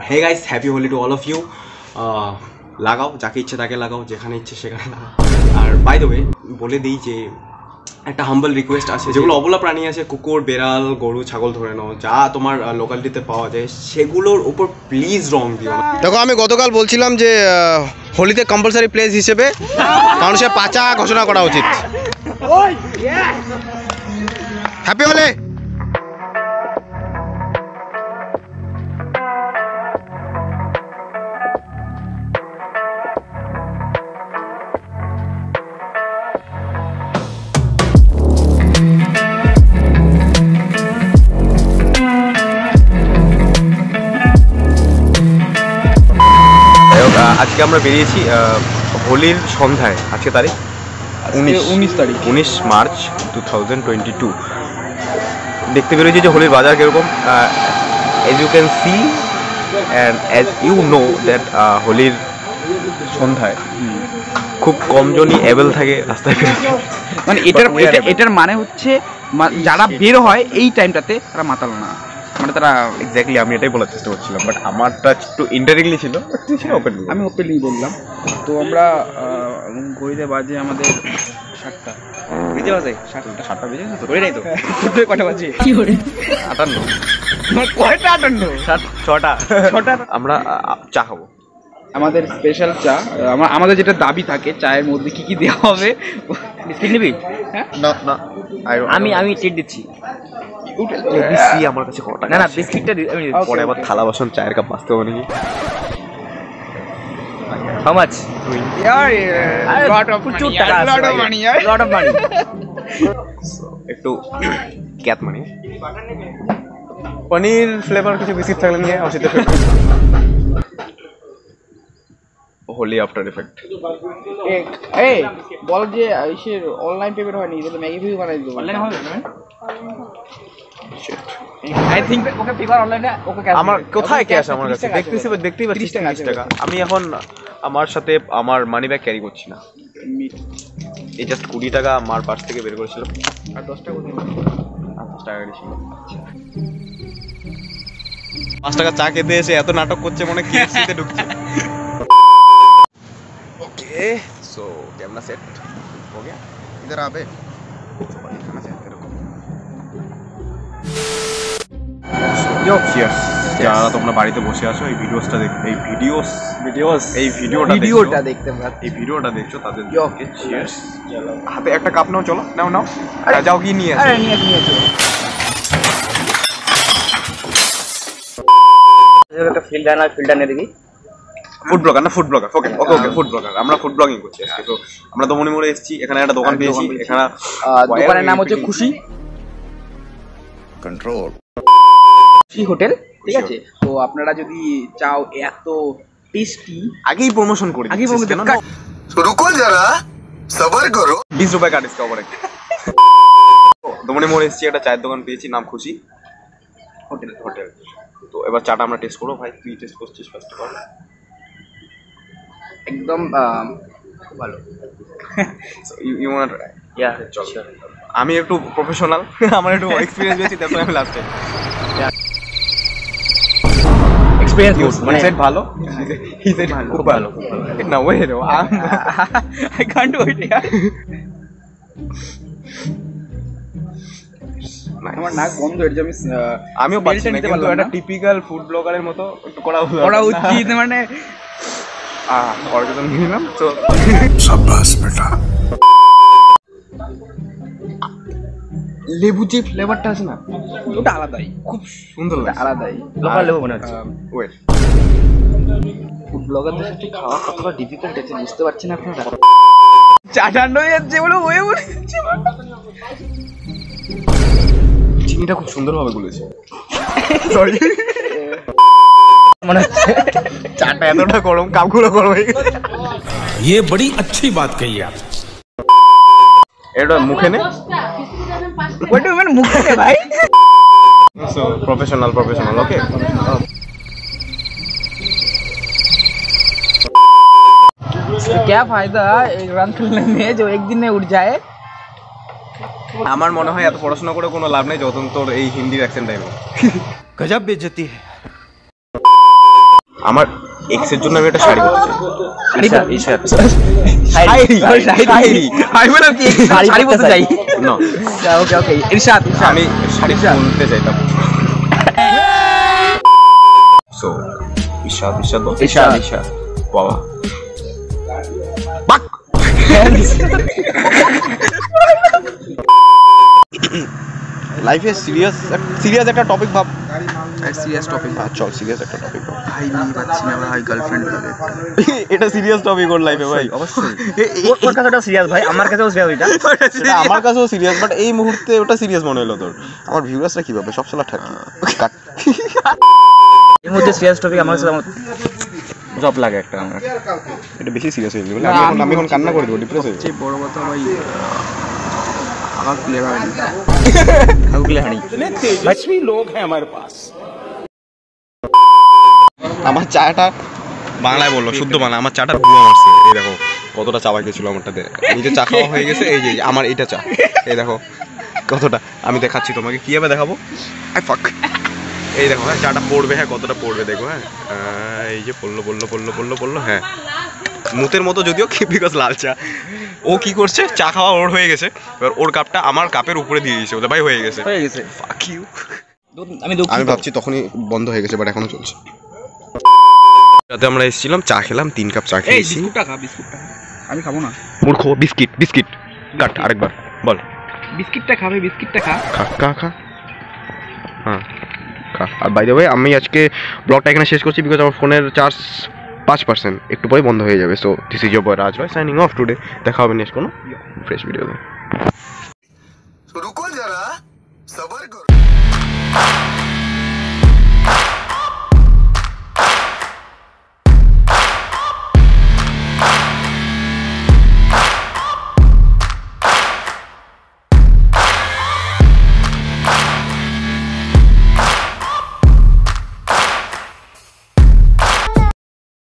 Hey guys, happy Holi to all of you. লাগাও, যাকে ইচ্ছে তাকে লাগাও, যেখানে ইচ্ছে সেখানে লাগাও। আর বাই দ্য ওয়ে বলে দিই যে একটা হাম্বল রিকোয়েস্ট আছে, যেগুলো অবলা প্রাণী আছে, কুকুর, বেড়াল, গরু, ছাগল ধরে নাও, যা তোমার লোকালিটিতে পাওয়া যায় সেগুলোর উপর প্লিজ রং দিও না। দেখো, আমি গতকাল বলছিলাম যে হোলিতে কম্পালসারি প্লেস হিসেবে মানুষের পাচা ঘোষণা করা উচিত। হ্যাপি হোলি। আজকে আমরা বেরিয়েছি হোলির সন্ধ্যায়। আজকে তারিখ 19 মার্চ 2022। দেখতে বেরিয়েছি যে হোলির বাজার কীরকম। As you can see and as you know that হোলির সন্ধ্যায় খুব কমজনই অ্যাভেল থাকে রাস্তায় বেরোতে। মানে এটার মানে হচ্ছে যারা বের হয় এই টাইমটাতে তারা মাতাল না, মানে তারা এক্স্যাক্টলি আমি এটাই বলার চেষ্টা করছিলাম, বাট আমারটা একটু ইনডাইরেক্টলি ছিল, আমি ওপেনলি বললাম। তো আমরা ঘড়িতে বাজে আমাদের 7টা বেজে, 7টা বেজে তো ঘড়ি নাই তো কটা বাজে? 58। কয়টা 58? 6টা। আমরা চা খাবো, আমাদের স্পেশাল চা। আমাদের যেটা দাবি থাকে চায়ের মধ্যে কি কি দেওয়া হবে। বিস্কিট নিবি? হ্যাঁ না আমি ট্রিট দিচ্ছি। আমার কাছে কটা না বিস্কিটটা পরে আবার থালা বাসন চায়ের কাপ বাঁচতে হবে নাকি? How much? Lot of money. একটু ক্যাত মানি, পনির ফ্লেভার কিছু বিস্কিট থাকলে নিয়ে অসিত। Holi after effect. এই বল যে ইসের অনলাইন পেমেন্ট হয়নি, তাহলে ম্যাগি ভিউ বানাই দেবো। অনলাইন হবে payment? I think okay paper অনলাইনে ওকে ক্যাশ। আমার কোথায় ক্যাশ? আমার কাছে দেখতেই পাচ্ছি 30 টাকা। আমি এখন আমার সাথে আমার মানি ব্যাগ ক্যারি করছি না। এই জাস্ট 20 টাকা আমার পার্স থেকে বের করেছিল, আর 10 টাকা কোথায়? 5 টাকা ছিল। 5 টাকা চা খেতে এসে এত নাটক করছে, মনে কেএফসিতে ঢুকছে। ओके सो कैमरा सेट हो गया, इधर आ बे खाना चाहते रहो। यो चियर्स। যারা তোমরা বাড়িতে বসে আছো এই ভিডিওটা দেখছো তাদের ওকে চিয়ার্স। হাতে একটা কাপ নাও, চলো নাও। আরে যাও, কি নিয়ে আসো? আরে নিয়ে আসো। একটা ফিল্টার নিয়ে দেখি। ফুড ব্লগার ওকে ফুড ব্লগার। আমরা ফুড ব্লগিং করছি আজকে। তো আমরা দমনি মোড়ে এসেছি, এখানে একটা দোকান পেয়েছি। এখানে দোকানের নাম হচ্ছে খুশি কন্ট্রোল হোটেল, ঠিক আছে? তো আপনারা যদি চাও এত টেস্টি, আগেই প্রমোশন করে আগেই প্রমোশন না, রুকো যারা সবার করো। 20 রুপিয়া का ডিসকাউন্ট है। দমনি মোড়ে এসেছি, একটা চায়ের দোকান পেয়েছি, নাম খুশি হোটেল। তো এবার চাটা আমরা টেস্ট করবো। ভাই তুই টেস্ট করছিস ফার্স্ট অফ অল? একদম খুব ভালো। You want? ইয়া চল। আমি একটু প্রফেশনাল, আমার একটু এক্সপেরিয়েন্স বেশি, তাই আমি লাস্টে এক্সপেরিয়েন্স মানে সেট ভালো। হি সেড খুব ভালো। না way no, I can't wait ইয়ার। আমার নাক বন্ধ হয়ে যাচ্ছে। আমিও পাচ্ছি না, কিন্তু একটা টিপিক্যাল ফুড ব্লগারের মতো একটু করা উচিত। মানে অর্গান নিলাম তো শাবাশ বেটা। লেবু যে ফ্লেভারটা আছে না, ওটা আলাদাই, খুব সুন্দর লাগে, আলাদাই। লোকাল লেবু মনে হচ্ছে। ওয়েট, ফুড ব্লগারদের সাথে খাওয়া কতটা ডিফিকাল্ট আছে বুঝতে পারছেন আপনারা। চা ঠান্ডা হয়ে যাচ্ছে বলে ওয়ে বলছে। চিনিটা খুব সুন্দরভাবে গুলেছে। সরি, মনে হচ্ছে চাটা এতটা গরম, কাপগুলো গরম হয়ে গেছে। ये बड़ी अच्छी बात कही आप। এটা মুখে নে। ওটা মানে মুখে নে ভাই। সো প্রফেশনাল ওকে। क्या फायदा एक रन खेलने में जो एक दिन में उठ जाए। আমার মনে হয় এত পড়াশোনা করে কোনো লাভ নেই যতক্ষণ তোর এই হিন্দির অ্যাকসেন্ট টাইম। गजब बेइज्जती है। আমার এক্সের জন্য আমি একটা শাড়ি করতে চাই। শাড়ি পরতে চাই না ওকে ওকে ইরশাদ আমি শাড়ি কিনতে চাইতাম। সো ইরশাদ বাবা লাইফে সিরিয়াস একটা টপিক ভাব। সিরিয়াস টপিক চল সিরিয়াস একটা টপিক ভাব। ভাই নিয়ে পাচ্ছি না ভাই, গার্লফ্রেন্ড লাগে এটা সিরিয়াস টপিক ওর লাইফে ভাই। অবশ্যই ওর কাছেও সিরিয়াস ভাই, আমার কাছেও সিরিয়াস এটা। এটা আমার কাছেও সিরিয়াস, বাট এই মুহূর্তে ওটা সিরিয়াস মনে হলো তোর। আমার ভিউয়ার্সরা কি ভাবে সব সালা ঠাকি কাট। এর মধ্যে সিরিয়াস টপিক আমার কাছে আমার জব লাগে একটা আমার। এটা বেশি সিরিয়াস হয়ে গেল। আমি এখন কান্না করে দেবো, ডিপ্রেস হয়ে যাবো। সবচেয়ে বড় কথা ভাই আমার প্লেয়ার হয়নি, হাউকলে হানি। तेजस्वी लोग हैं हमारे पास। আমার চাটা বাংলায় বললো, শুদ্ধ বাংলা। আমার চাটা ভুয়া মারছে। এই দেখো কতটা চাওয়া গেছিল আমারটাতে। নিজে চা খাওয়া হয়ে গেছে। এই যে আমার এইটা চা, এই দেখো কতটা। আমি দেখাচ্ছি তোমাকে, কিভাবে দেখাবো। আই ফাক। এই দেখো হ্যাঁ চাটা পড়বে, হ্যাঁ কতটা পড়বে দেখো। হ্যাঁ এই যে পড়লো হ্যাঁ মুতের মতো, যদিও বিকজ লাল চা। ও কি করছে, চা খাওয়া ওর হয়ে গেছে, এবার ওর কাপটা আমার কাপের উপরে দিয়ে দিয়েছে। ওদের ভাই হয়ে গেছে ফাক ইউ। আমি ভাবছি তখনই বন্ধ হয়ে গেছে, বাট এখনো চলছে। রাতে আমরা এসেছিলাম, চা খেলাম, 3 কাপ চা খেয়েছি। বিস্কুটটা আমি খাবো না। মূর্খ। বিস্কিট কাট আরেকবার বল। বিস্কিটটা খাবে, বিস্কিটটা খা। খা হ্যাঁ খা। আর বাই দ্য ওয়ে আমি আজকে ব্লগটা এখানে শেষ করছি, বিকজ আমার ফোনের চার্জ 5%, একটু পরে বন্ধ হয়ে যাবে। So this is your boy Raj Roy signing off today. দেখা হবে নেক্সট কোনো ফ্রেশ ভিডিওতে।